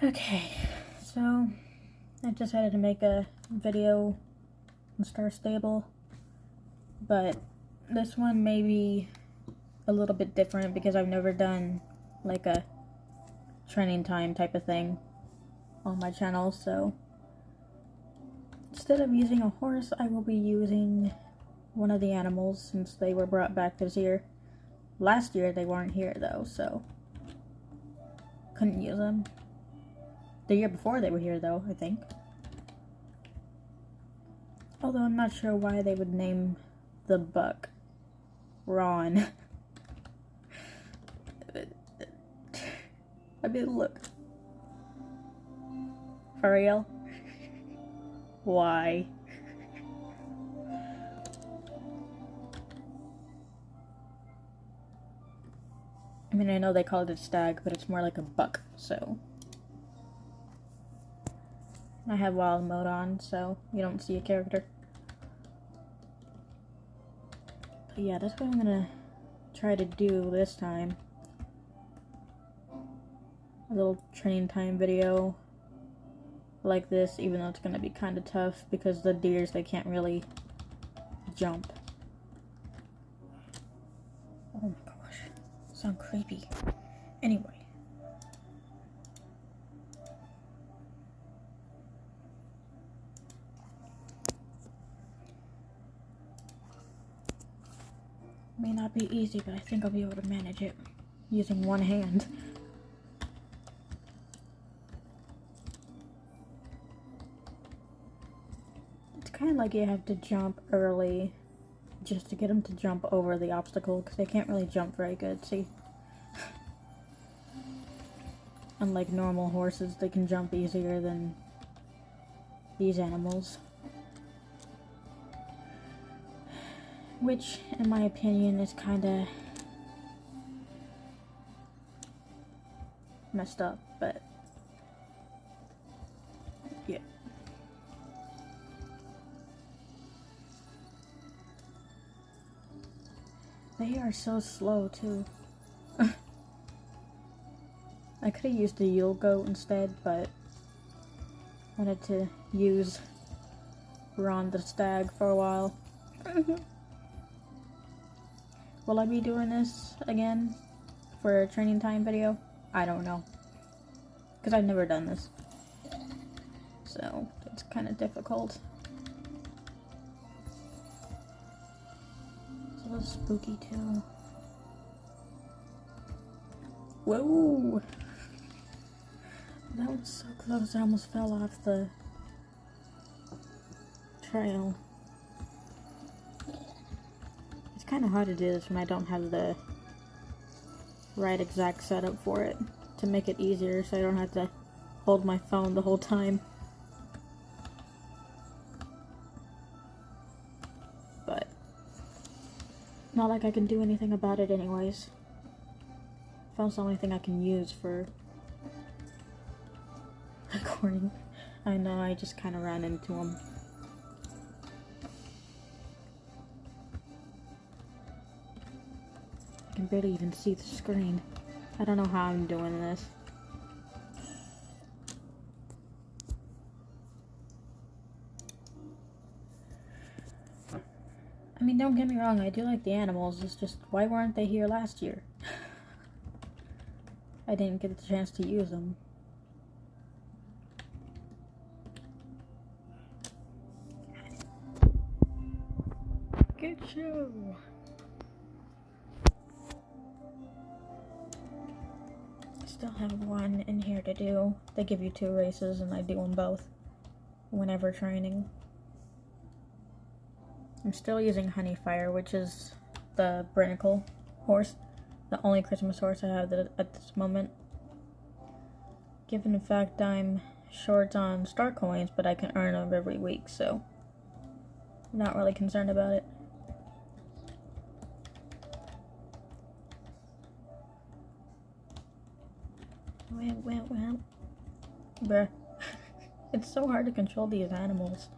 Okay, so I decided to make a video on Star Stable, but this one may be a little bit different because I've never done like a training time type of thing on my channel. So instead of using a horse, I will be using one of the animals since they were brought back this year. Last year they weren't here though, so couldn't use them. The year before they were here though, I think. Although I'm not sure why they would name the buck Ron. I mean, look. For real? Why? I mean, I know they called it stag, but it's more like a buck, so. I have wild mode on, so you don't see a character. But yeah, that's what I'm gonna try to do this time. A little training time video like this, even though it's gonna be kind of tough because the deers, they can't really jump. Oh my gosh, sound creepy. Anyway. May not be easy, but I think I'll be able to manage it using one hand. It's kind of like you have to jump early just to get them to jump over the obstacle because they can't really jump very good, see? Unlike normal horses, they can jump easier than these animals. Which, in my opinion, is kinda messed up, but yeah. They are so slow, too. I could've used the Yule goat instead, but I wanted to use Ron the stag for a while. Will I be doing this again for a training time video? I don't know. Because I've never done this. So, it's kind of difficult. It's a little spooky too. Whoa! That was so close, I almost fell off the trail. It's kind of hard to do this when I don't have the right exact setup for it to make it easier so I don't have to hold my phone the whole time. But not like I can do anything about it anyways. Phone's the only thing I can use for recording. I know, I just kind of ran into him. I can barely even see the screen. I don't know how I'm doing this. I mean, don't get me wrong, I do like the animals, it's just, why weren't they here last year? I didn't get the chance to use them. Good show! Still have one in here to do. They give you 2 races and I do them both whenever training. I'm still using Honeyfire, which is the Brinicle horse. The only Christmas horse I have at this moment. Given the fact I'm short on star coins, but I can earn them every week, so I'm not really concerned about it. Well. Bruh. It's so hard to control these animals.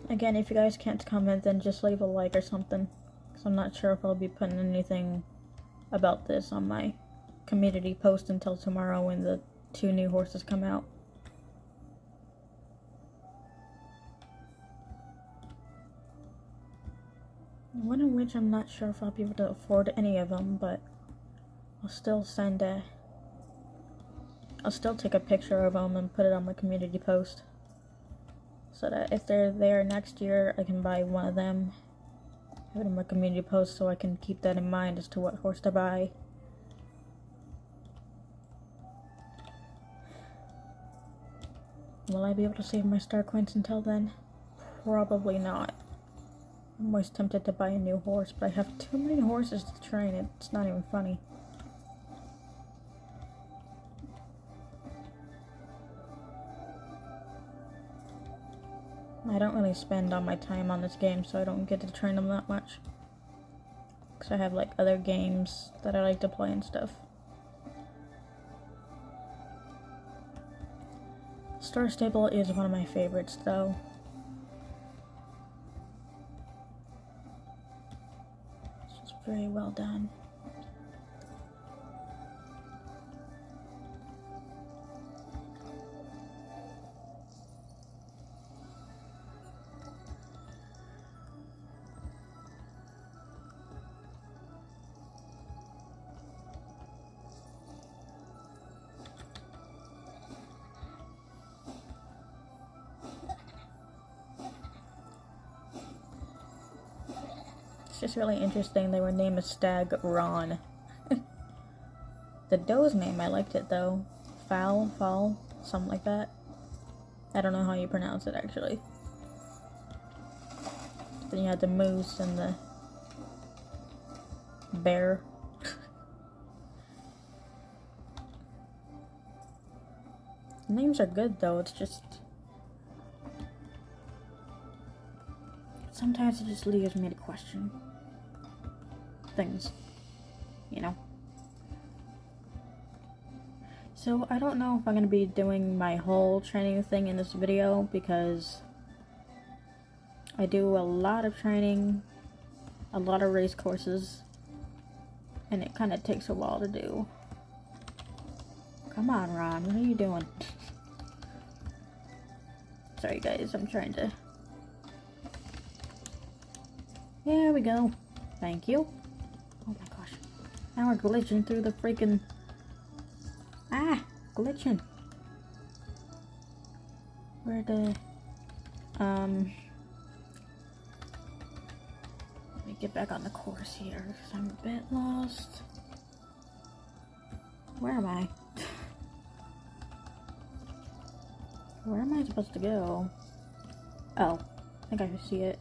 Again, if you guys can't comment, then just leave a like or something. Because I'm not sure if I'll be putting anything about this on my community post until tomorrow when the 2 new horses come out. One in which I'm not sure if I'll be able to afford any of them, but I'll still take a picture of them and put it on my community post. So that if they're there next year, I can buy one of them, have it in my community post so I can keep that in mind as to what horse to buy. Will I be able to save my star coins until then? Probably not. I'm always tempted to buy a new horse, but I have too many horses to train. It's not even funny. I don't really spend all my time on this game, so I don't get to train them that much. Because I have like other games that I like to play and stuff. Star Stable is one of my favorites though. It's just very well done. It's just really interesting they were named Stag Ron. The doe's name, I liked it though. Fall, something like that. I don't know how you pronounce it actually. Then you had the moose and the bear. The names are good though, it's just sometimes it just leaves me to question things, you know. So I don't know if I'm going to be doing my whole training thing in this video because I do a lot of training, a lot of race courses, and it kind of takes a while to do. Come on, Ron, what are you doing? Sorry guys, I'm trying to... There we go. Thank you. Oh my gosh. Now we're glitching through the freaking... Ah! Glitching. Where the... Let me get back on the course here, because I'm a bit lost. Where am I? Where am I supposed to go? Oh. I think I can see it.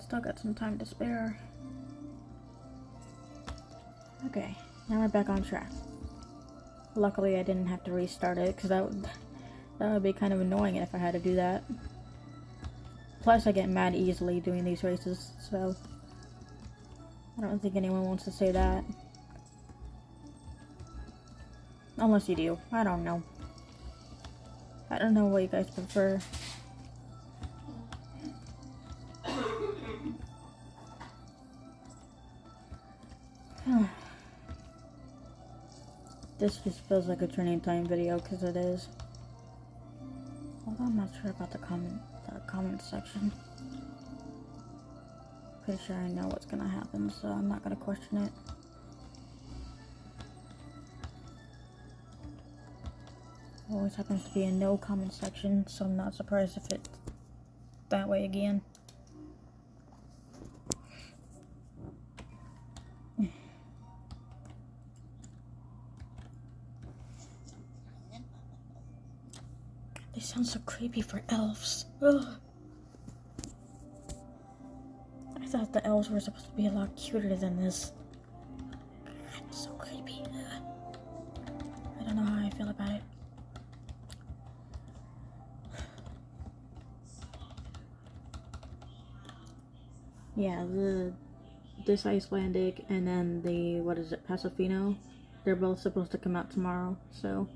Still got some time to spare. Okay, now we're back on track. Luckily I didn't have to restart it, because that would be kind of annoying if I had to do that. Plus I get mad easily doing these races, so I don't think anyone wants to say that. Unless you do. I don't know. I don't know what you guys prefer. This just feels like a training time video because it is. Although I'm not sure about the comment section. Pretty sure I know what's gonna happen, so I'm not gonna question it. Always happens to be a no comment section, so I'm not surprised if it's that way again. They sound so creepy for elves. Ugh. I thought the elves were supposed to be a lot cuter than this. It's so creepy. Ugh. I don't know how I feel about it. Yeah, this Icelandic and then the, what is it, Pasofino, they're both supposed to come out tomorrow, so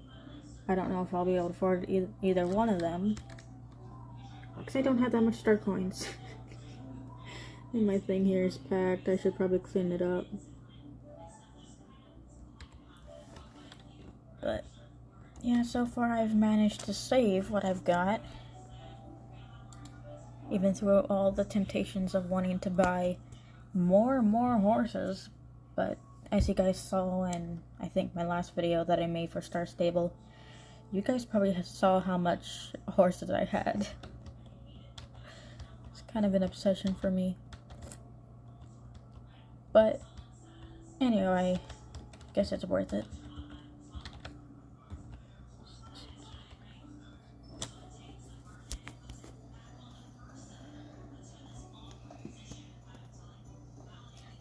I don't know if I'll be able to afford either one of them. because I don't have that much star coins. And my thing here is packed. I should probably clean it up. But yeah, so far I've managed to save what I've got. Even through all the temptations of wanting to buy more horses. But as you guys saw in, I think, my last video that I made for Star Stable, you guys probably saw how much horses I had. It's kind of an obsession for me. But anyway, I guess it's worth it.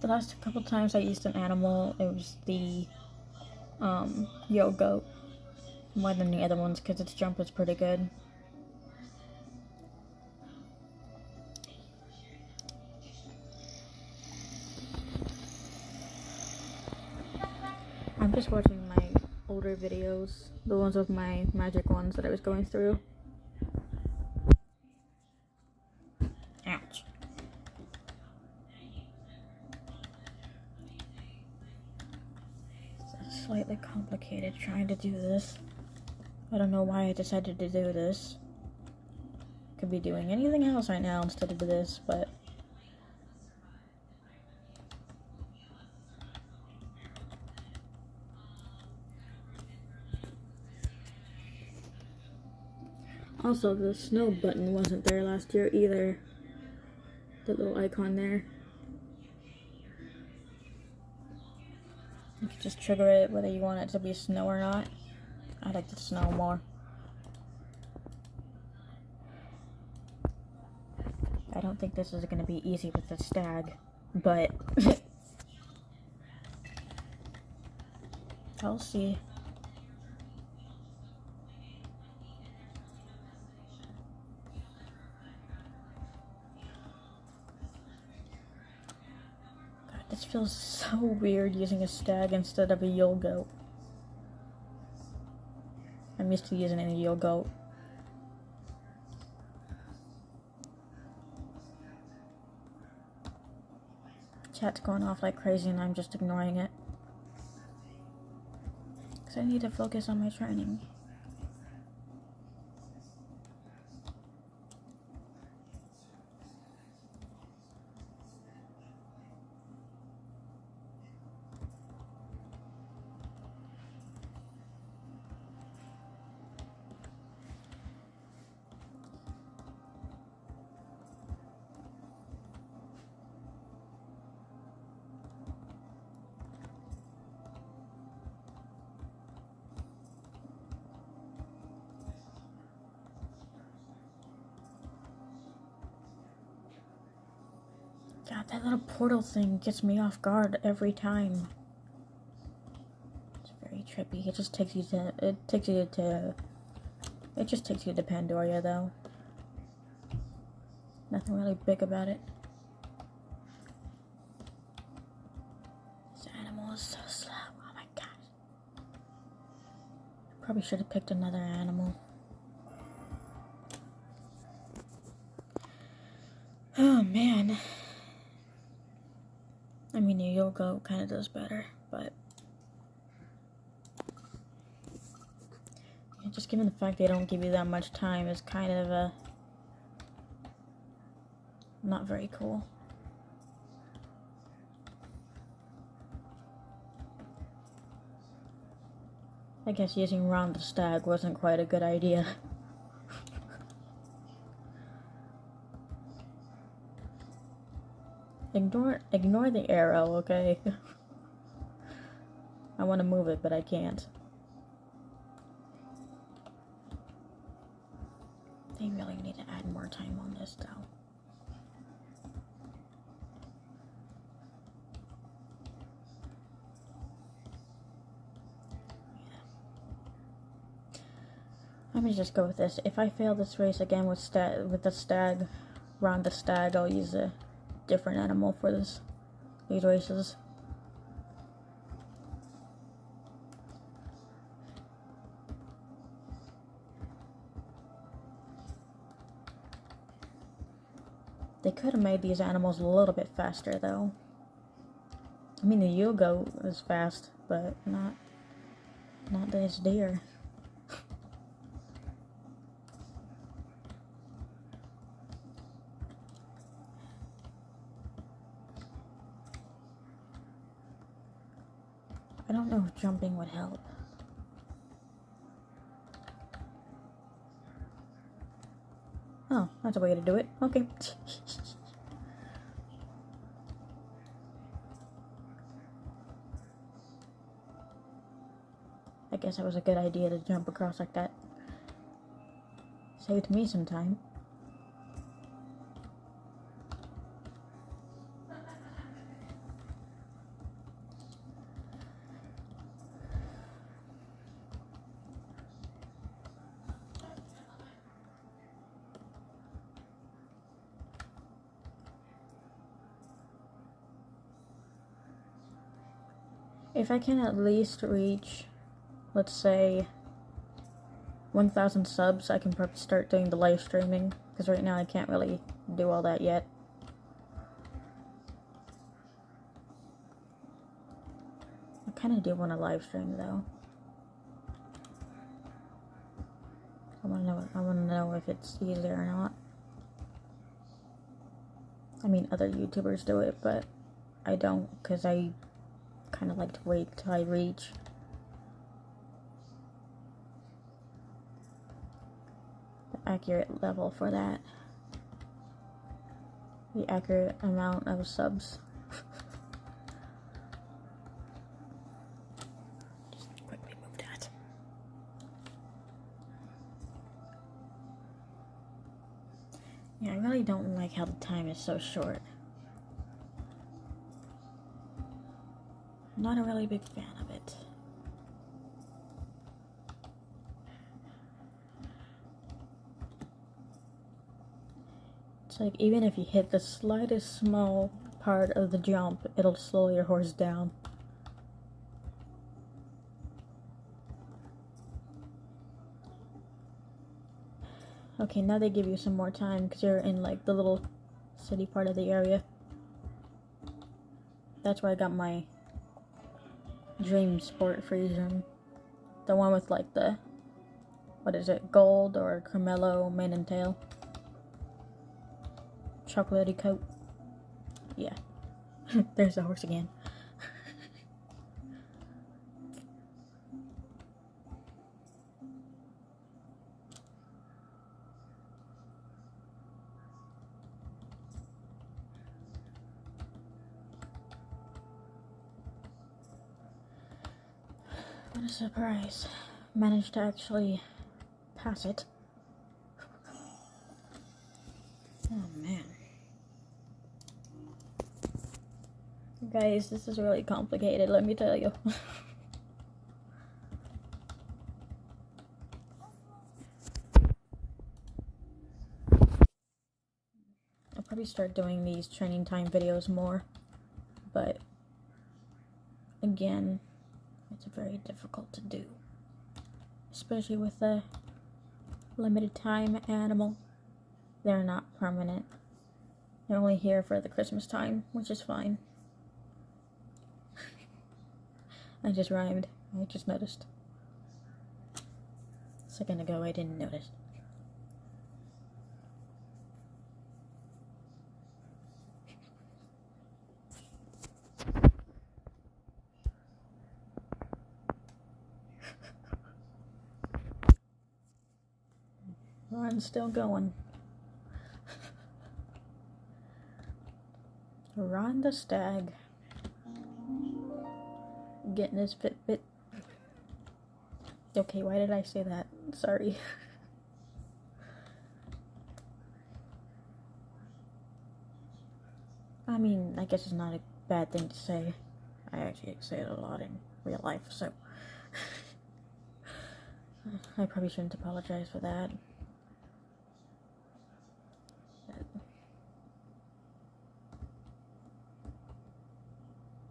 The last couple times I used an animal, it was the yo goat more than the other ones because its jump was pretty good. I'm just watching my older videos, the ones of my magic ones that I was going through. Ouch. It's slightly complicated trying to do this. I don't know why I decided to do this. Could be doing anything else right now instead of this, but also, the snow button wasn't there last year either. The little icon there. You can just trigger it whether you want it to be snow or not. I like the snow more. I don't think this is going to be easy with the stag, but I'll see. This feels so weird using a stag instead of a yule goat. I'm used to using a yule goat. Chat's going off like crazy and I'm just ignoring it. Because I need to focus on my training. God, that little portal thing gets me off guard every time. It's very trippy. It just takes you to Pandoria though. Nothing really big about it. This animal is so slow. Oh my gosh. Probably should have picked another animal. Oh man. I mean, the yoga kind of does better, but yeah, just given the fact they don't give you that much time is kind of not very cool. I guess using Ron the Stag wasn't quite a good idea. Ignore the arrow, okay? I want to move it, but I can't. They really need to add more time on this, though. Let me just go with this. If I fail this race again with the stag, Ron the Stag, I'll use a different animal for these races. They could have made these animals a little bit faster, though. I mean, the Yugo is fast, but not this deer. I don't know if jumping would help. Oh, that's a way to do it. Okay. I guess that was a good idea to jump across like that. Saved me some time. If I can at least reach, let's say, 1,000 subs, I can probably start doing the live streaming, because right now I can't really do all that yet. I kind of do want to live stream, though. I want to know if it's easy or not. I mean, other YouTubers do it, but I don't, because I kind of like to wait till I reach the accurate level for that. The accurate amount of subs. Just quickly move that. Yeah, I really don't like how the time is so short. I'm not a really big fan of it. It's like, even if you hit the slightest small part of the jump, it'll slow your horse down. Okay, now they give you some more time because you're in like the little city part of the area. That's where I got my dream sport freezer. The one with like the, what is it, gold or cremello mane and tail. Chocolatey coat. Yeah. There's the horse again. What a surprise. Managed to actually pass it. Oh man. Guys, this is really complicated, let me tell you. I'll probably start doing these training time videos more, but again, it's very difficult to do, especially with a limited time animal. They're not permanent. They're only here for the Christmas time, which is fine. I just rhymed. I just noticed. A second ago, I didn't notice. Run's still going. Ron the stag. Getting his Fitbit. Okay, why did I say that? Sorry. I mean, I guess it's not a bad thing to say. I actually say it a lot in real life, so I probably shouldn't apologize for that.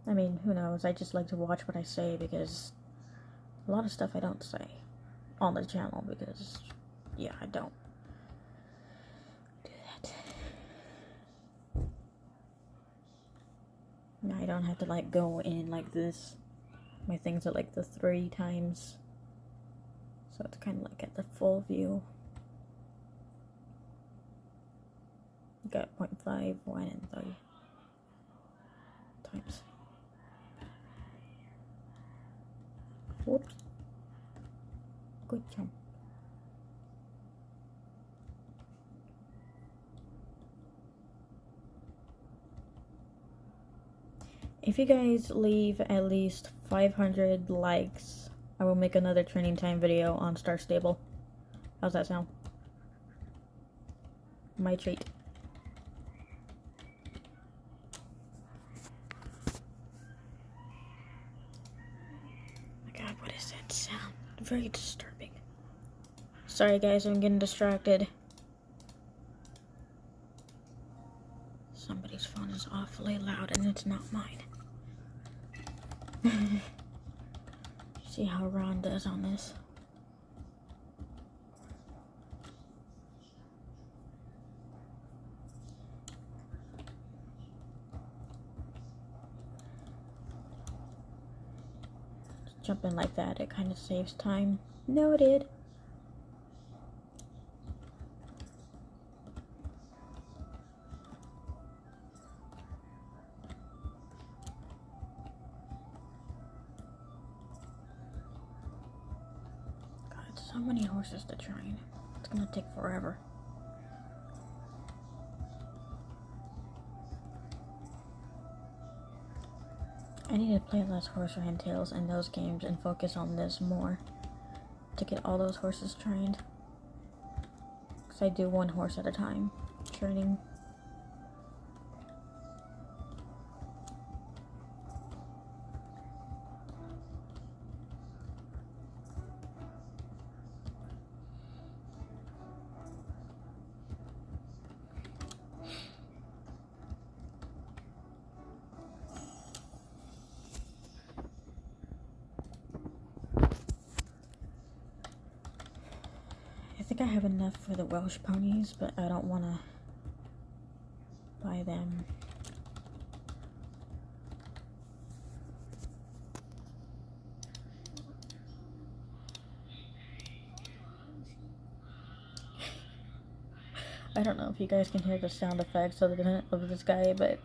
I mean, who knows? I just like to watch what I say because a lot of stuff I don't say on the channel because, yeah, I don't do that. Now I don't have to like go in like this. My things are like the 3 times. So it's kind of like at the full view. Got 0.5, 1, and 3 times. Whoops. Good job. If you guys leave at least 500 likes, I will make another training time video on Star Stable. How's that sound? My treat. My god, what is that sound? Very disturbing. Sorry guys, I'm getting distracted. Somebody's phone is awfully loud and it's not mine. See how Ron does on this. Just jump in like that, it kind of saves time. Noted. So many horses to train. It's gonna take forever. I need to play less horse ran tails in those games and focus on this more to get all those horses trained. Because I do 1 horse at a time training. I think I have enough for the Welsh ponies, but I don't want to buy them. I don't know if you guys can hear the sound effects of this guy, but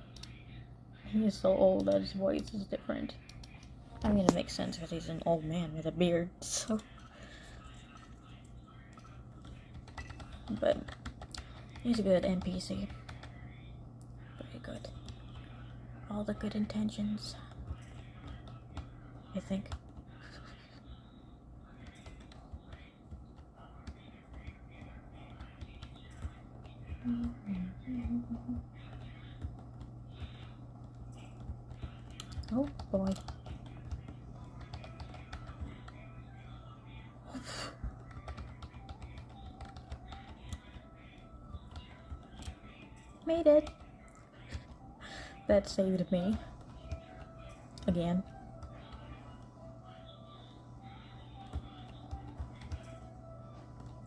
he is so old that his voice is different. I mean, it makes sense because he's an old man with a beard, so... But he's a good NPC. Very good. All the good intentions, I think. Oh boy. Made it. That saved me. Again.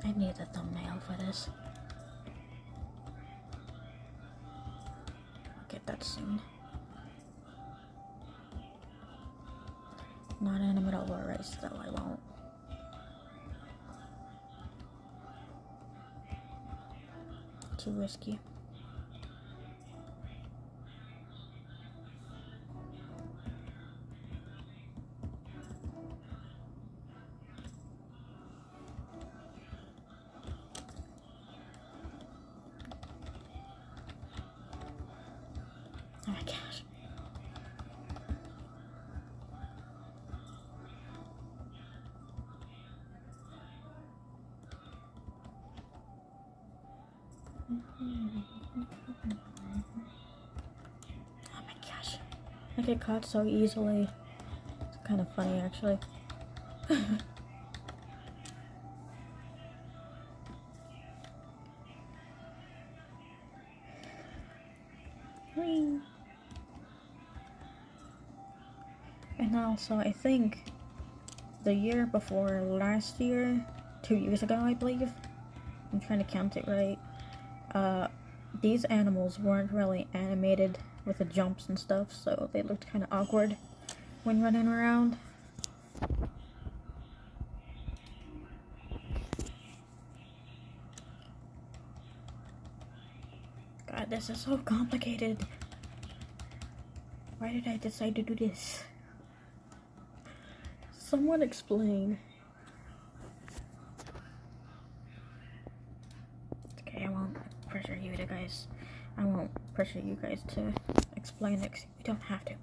I need a thumbnail for this. I'll get that soon. Not in the middle of a race, though, I won't. Too risky. Oh my gosh. Oh my gosh. I get caught so easily. It's kind of funny actually. And also, I think the year before last year, 2 years ago, I believe, I'm trying to count it right, these animals weren't really animated with the jumps and stuff, so they looked kind of awkward when running around. God, this is so complicated. Why did I decide to do this? Someone explain. Okay, I won't pressure you guys. I won't pressure you guys to explain it, 'cause you don't have to.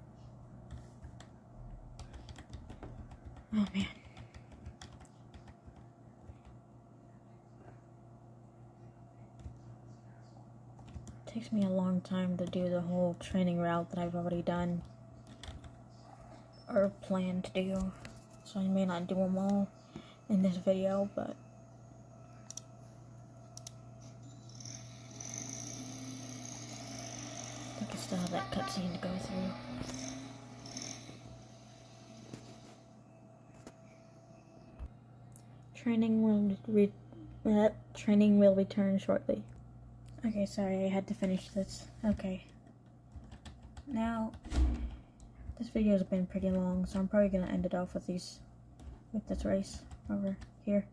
Oh man. It takes me a long time to do the whole training route that I've already done or planned to do, so I may not do them all in this video, but I think I still have that cutscene to go through. Training will return shortly. Okay, sorry, I had to finish this. Okay. Now, this video has been pretty long, so I'm probably gonna end it off with this race over here.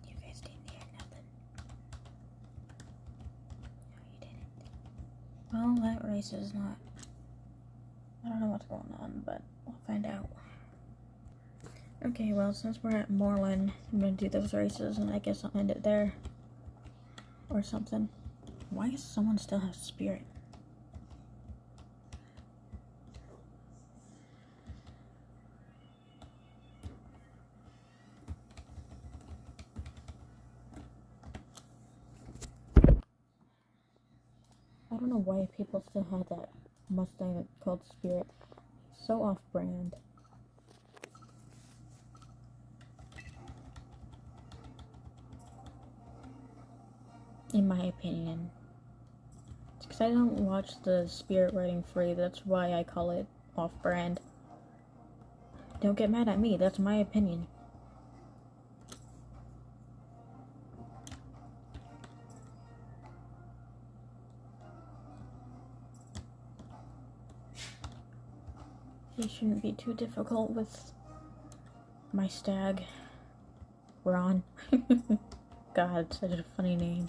You guys didn't hear nothing. No, you didn't. Well, that race is not. I don't know what's going on, but we'll find out. Okay, well, since we're at Moreland, I'm gonna do those races, and I guess I'll end it there. Or something. Why does someone still have spirit? I don't know why people still have that Mustang called Spirit. So off-brand. In my opinion. It's because I don't watch the Spirit Riding Free, that's why I call it off-brand. Don't get mad at me, that's my opinion. You shouldn't be too difficult with my stag. Ron. God, such a funny name.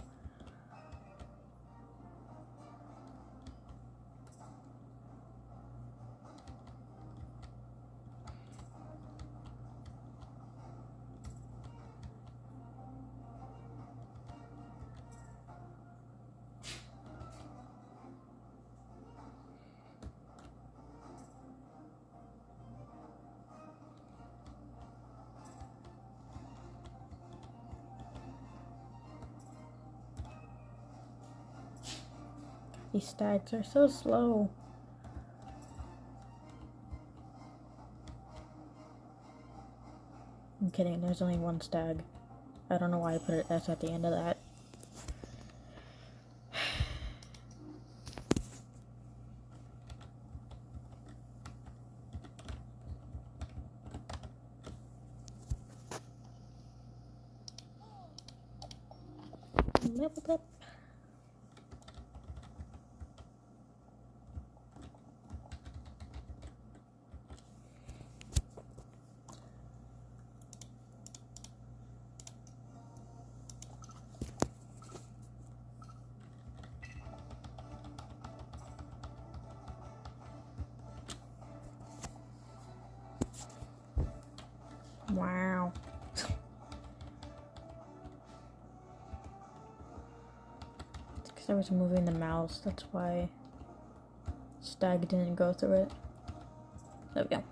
These stags are so slow. I'm kidding, there's only one stag. I don't know why I put an S at the end of that. Leveled up. Wow. It's because I was moving the mouse, that's why stag didn't go through it. There we go.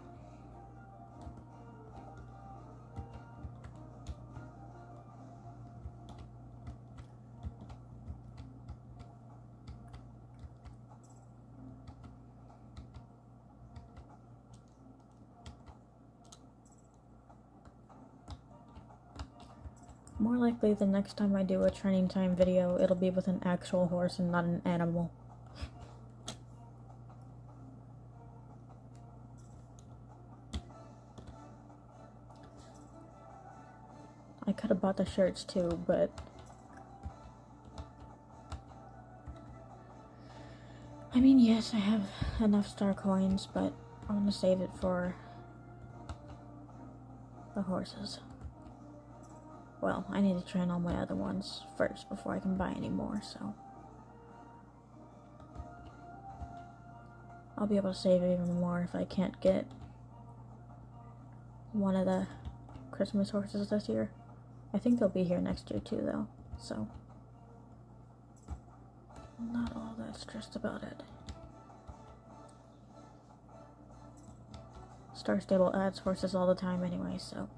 More likely the next time I do a training time video, it'll be with an actual horse and not an animal. I could have bought the shirts too, but I mean, yes, I have enough star coins, but I want to save it for the horses. Well, I need to train all my other ones first before I can buy any more, so I'll be able to save even more if I can't get one of the Christmas horses this year. I think they'll be here next year too, though, so I'm not all that stressed about it. Star Stable adds horses all the time anyway, so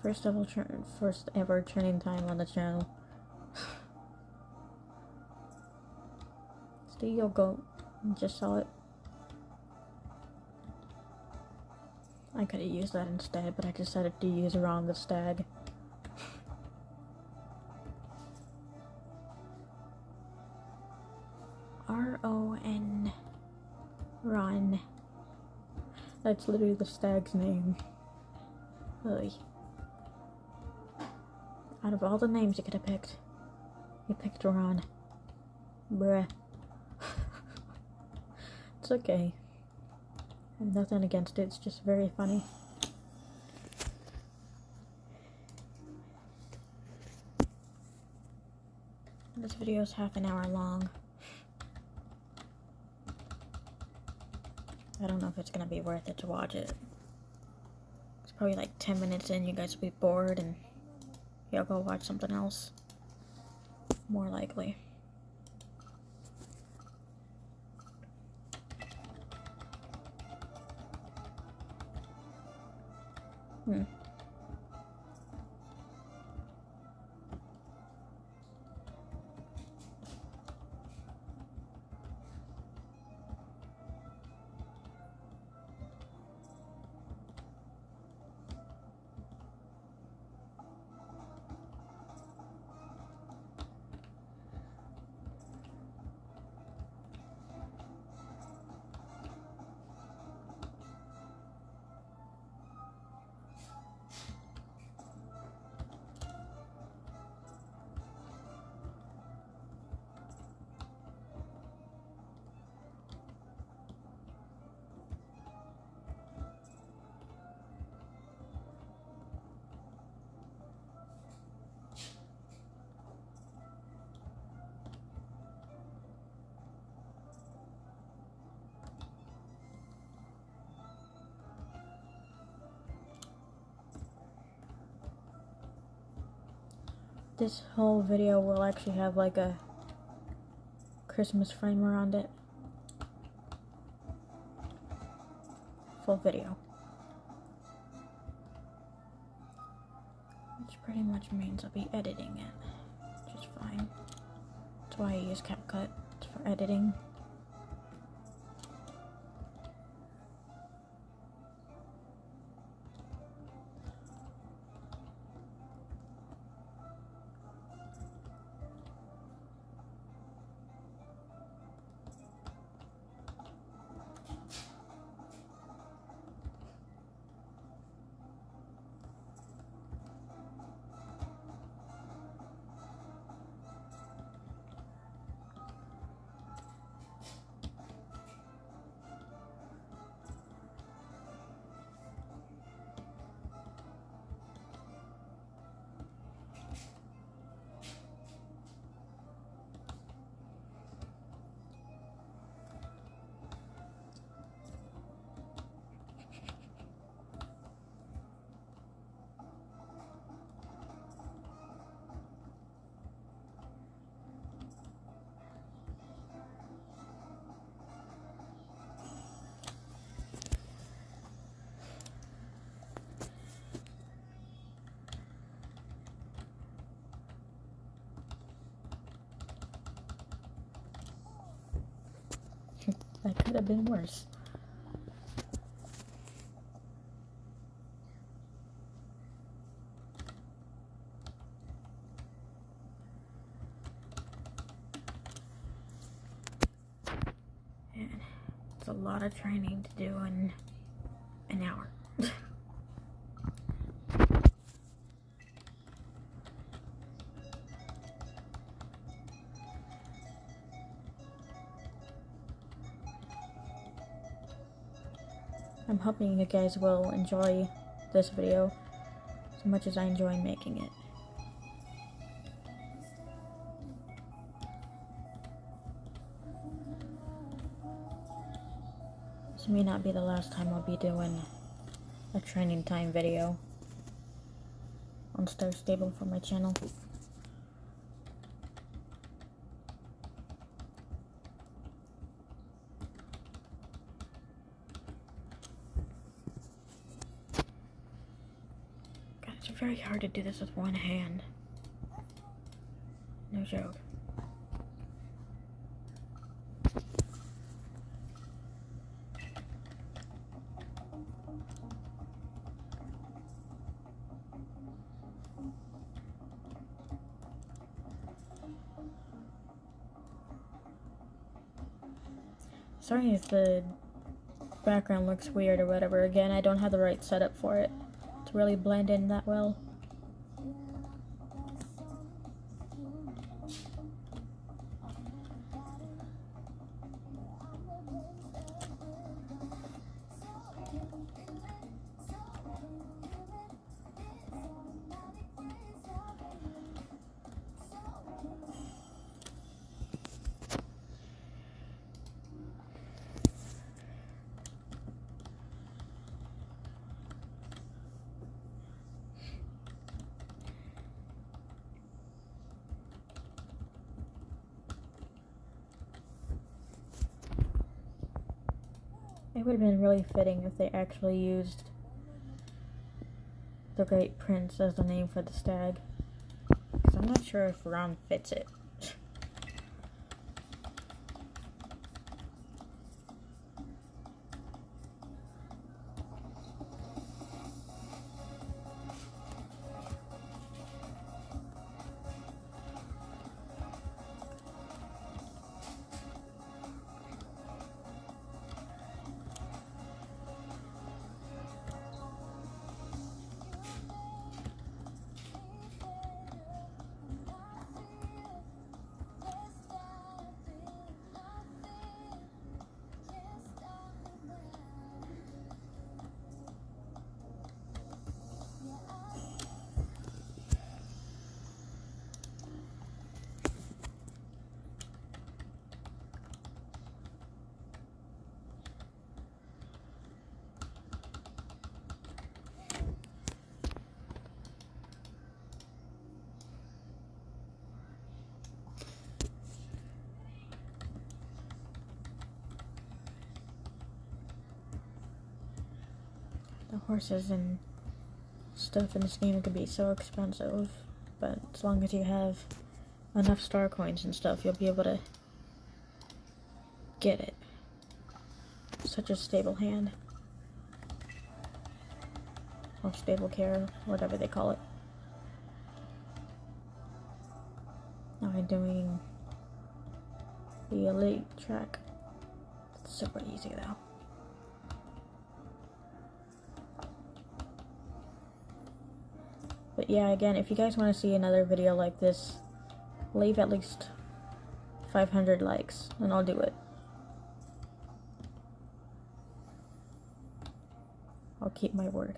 first ever training time on the channel. Steel goat. Just saw it. I could have used that instead, but I decided to use Ron the stag. R-O-N. Ron. That's literally the stag's name. Oy. Out of all the names you could have picked, you picked Ron. Bruh. It's okay. I have nothing against it, it's just very funny. This video is half an hour long. I don't know if it's gonna be worth it to watch it. It's probably like 10 minutes in, you guys will be bored and you'll go watch something else. More likely. This whole video will actually have like a Christmas frame around it. Full video. Which pretty much means I'll be editing it, which is fine. That's why I use CapCut, it's for editing. That could have been worse. And it's a lot of training to do in an hour. I'm hoping you guys will enjoy this video as much as I enjoy making it. This may not be the last time I'll be doing a training time video on Star Stable for my channel. God, it's very hard to do this with one hand. No joke. Sorry if the background looks weird or whatever. Again, I don't have the right setup for it to really blend in that well. It would have been really fitting if they actually used the Great Prince as the name for the stag, because I'm not sure if Ron fits it. The horses and stuff in this game can be so expensive, but as long as you have enough star coins and stuff, you'll be able to get it. Such a stable hand. Or stable care, whatever they call it. Now I'm doing the elite track. It's super easy though. But yeah, again, if you guys want to see another video like this, leave at least 500 likes, and I'll do it. I'll keep my word.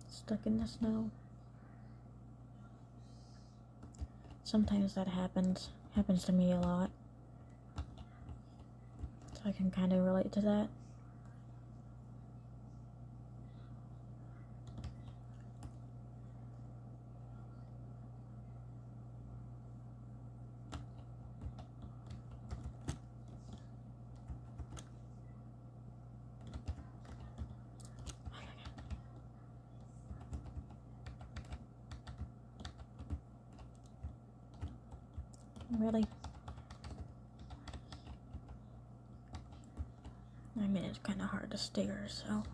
Stuck in the snow. Sometimes that happens to me a lot. So I can kind of relate to that. Really? I mean, it's kind of hard to steer, so.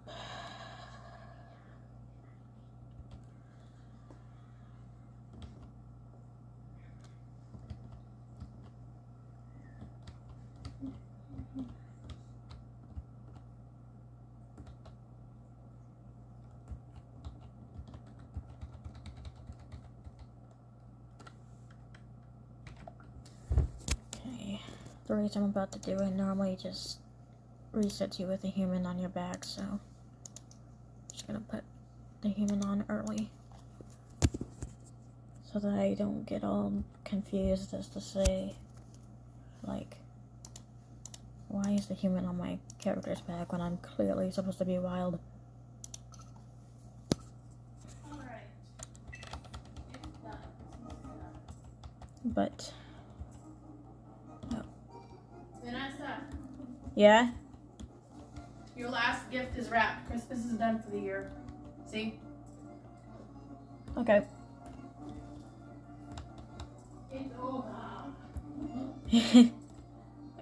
Yep. The race I'm about to do, it normally just resets you with a human on your back, so I'm just gonna put the human on early so that I don't get all confused as to say, like, why is the human on my character's back when I'm clearly supposed to be wild? But yeah? Your last gift is wrapped. Christmas is done for the year. See? Okay. It's over.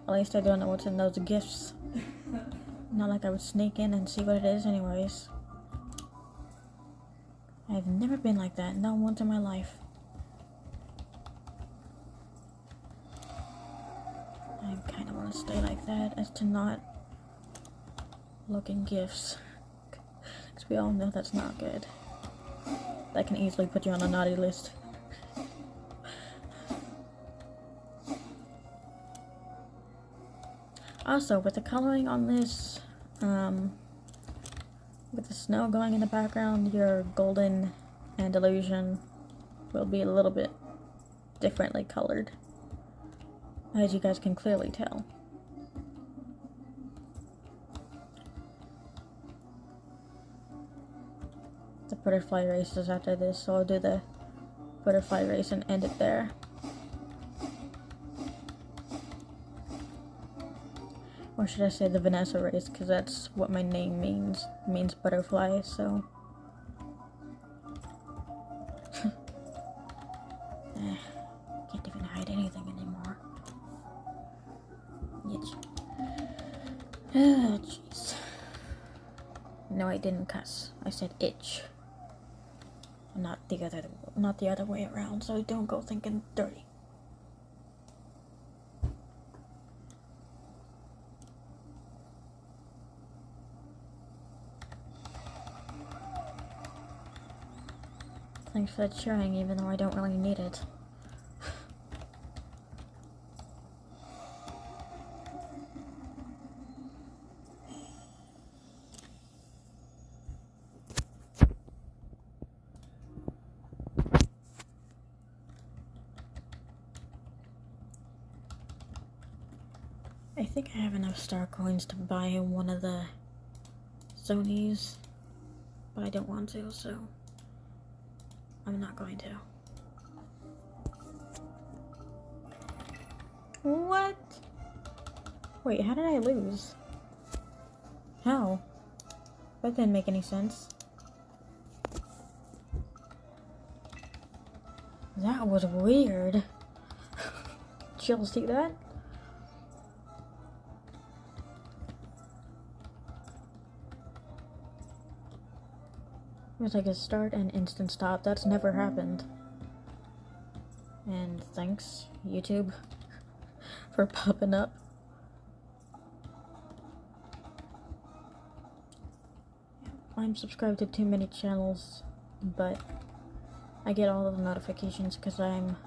At least I don't know what's in those gifts. Not like I would sneak in and see what it is anyways. I've never been like that, not once in my life. I kind of want to stay like that as to not look in gifts. Because we all know that's not good. That can easily put you on a naughty list. Also, with the coloring on this, with the snow going in the background, your golden and illusion will be a little bit differently colored, as you guys can clearly tell. The butterfly race is after this, so I'll do the butterfly race and end it there. Or should I say the Vanessa race, because that's what my name means. It means butterfly, so. Can't even hide anything anymore. Itch. Ah, jeez. No, I didn't cuss. I said itch. Not the other way around, so don't go thinking dirty. Thanks for the cheering, even though I don't really need it. I think I have enough star coins to buy one of the Zonies, but I don't want to, so I'm not going to. What? Wait, how did I lose? How? That didn't make any sense. That was weird. Did y'all see that? It was like a start and instant stop. That's never happened. And thanks, YouTube, for popping up. I'm subscribed to too many channels, but I get all of the notifications because I'm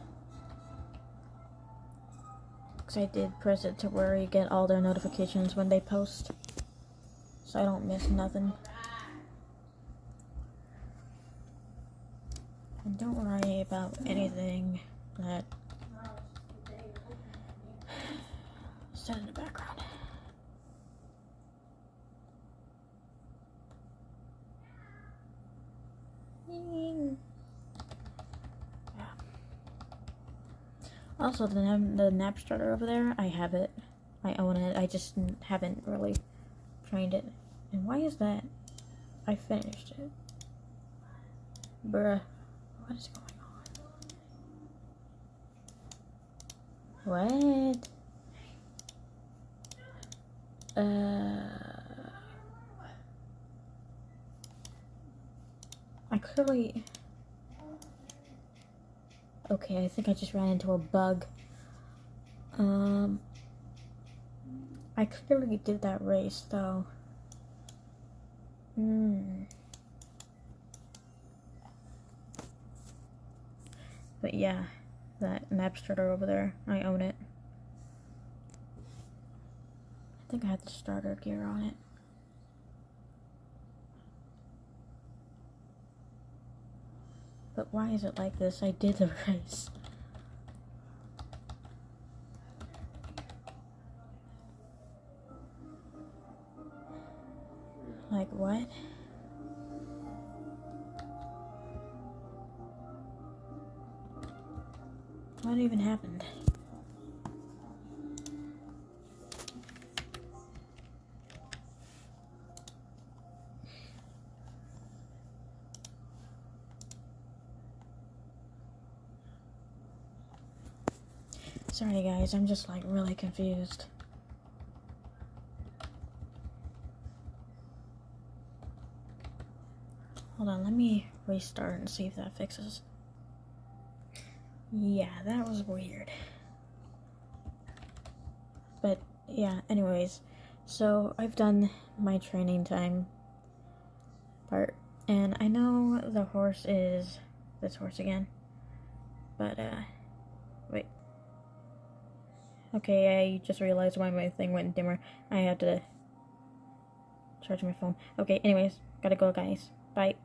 Because I did press it to where you get all their notifications when they post. So I don't miss nothing. And don't worry about anything that set in the background. Yeah. Also, the nap starter over there, I have it. I own it. I just haven't really trained it. And why is that? I finished it. Bruh. What is going on? What? I clearly... Okay, I think I just ran into a bug. I clearly did that race, though. But yeah, that map starter over there, I own it. I think I had the starter gear on it. But why is it like this? I did the race. Like, what? What even happened? Sorry guys, I'm just like really confused. Hold on, let me restart and see if that fixes. Yeah, that was weird. But yeah, anyways, so I've done my training time part, and I know the horse is this horse again, but wait. Okay, I just realized why my thing went dimmer. I had to charge my phone. Okay, anyways, gotta go guys. Bye.